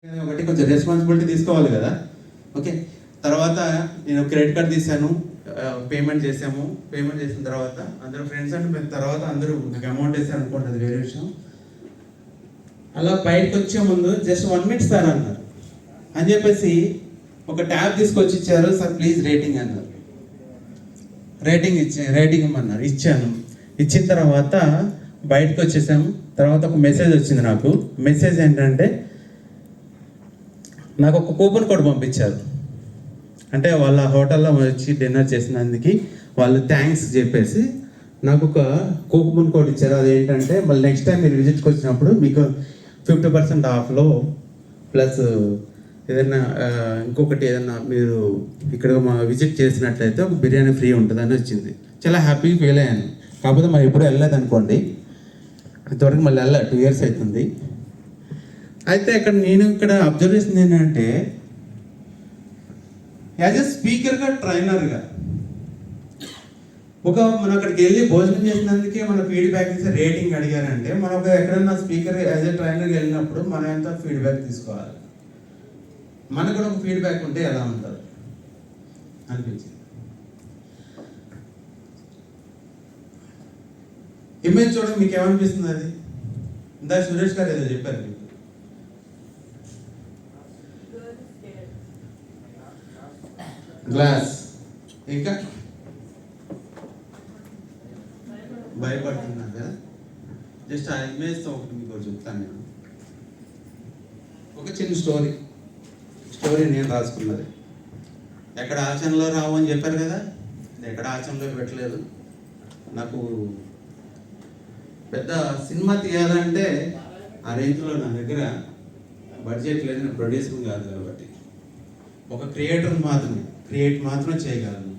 ఒకటి కొంచెం రెస్పాన్సిబిలిటీ తీసుకోవాలి కదా. ఓకే, తర్వాత నేను క్రెడిట్ కార్డ్ తీసాను, పేమెంట్ చేసాము. పేమెంట్ చేసిన తర్వాత అందరూ ఫ్రెండ్స్ అంటే తర్వాత అందరూ నాకు అమౌంట్ వేసారు అనుకోండి, అది వేరే విషయం. అలా బయటకు వచ్చే ముందు జస్ట్ 1 minute సార్ అన్నారు అని చెప్పేసి ఒక ట్యాబ్ తీసుకొచ్చి ఇచ్చారు. సార్ ప్లీజ్ రేటింగ్ అన్నారు. రేటింగ్ ఇమ్మన్నారు, ఇచ్చాను. ఇచ్చిన తర్వాత బయటకు వచ్చేసాము. తర్వాత ఒక మెసేజ్ వచ్చింది నాకు. మెసేజ్ ఏంటంటే నాకు ఒక కూపన్ కోడ్ పంపించారు. అంటే వాళ్ళ హోటల్లో వచ్చి డిన్నర్ చేసినందుకు వాళ్ళు థ్యాంక్స్ చెప్పేసి నాకు ఒక కూపన్ కోడ్ ఇచ్చారు. అదేంటంటే మళ్ళీ నెక్స్ట్ టైం మీరు విజిట్కి వచ్చినప్పుడు మీకు 50% ఆఫ్లో ప్లస్ ఏదైనా ఇంకొకటి ఏదైనా మీరు ఇక్కడ మా విజిట్ చేసినట్లయితే ఒక బిర్యానీ ఫ్రీ ఉంటుందని వచ్చింది. చాలా హ్యాపీగా ఫీల్ అయ్యాను. కాకపోతే మరి ఎప్పుడు వెళ్ళలేదు అనుకోండి, ఇంతవరకు మళ్ళీ 2 years అవుతుంది. అయితే నేను ఇక్కడ అబ్జర్వ్ చేసింది ఏంటంటే యాజ్ ఎ స్పీకర్గా ట్రైనర్గా మనం అక్కడికి వెళ్ళి భోజనం చేసినందుకే మన ఫీడ్బ్యాక్ ఇస్తే రేటింగ్ అడిగారంటే మనం ఎక్కడన్నా స్పీకర్ యాజ్ ఎ ట్రైనర్గా వెళ్ళినప్పుడు మనం ఎంత ఫీడ్బ్యాక్ తీసుకోవాలి, మనకు కూడా ఒక ఫీడ్బ్యాక్ ఉంటే ఎలా ఉంటుంది అనిపించింది. ఇమేజ్ చూడండి, మీకు ఏమనిపిస్తుంది? అది ఇందాక సురేష్ గారు ఏదో చెప్పారు మీకు. గ్లాస్ ఇంకా భయపడుతున్నారు కదా. జస్ట్ ఆ ఇమేజ్తో ఒకటి మీకు చెప్తాను. నేను ఒక చిన్న స్టోరీ నేను రాసుకున్నది. ఎక్కడ ఆచరణలో రావు అని చెప్పారు కదా, ఎక్కడ ఆచరణలో పెట్టలేదు. నాకు పెద్ద సినిమా తీయాలంటే ఆ రేంజ్లో నా దగ్గర బడ్జెట్ లేదు, నేను ప్రొడ్యూసర్ కాదు కాబట్టి ఒక క్రియేట్ మాత్రం చేయగలను.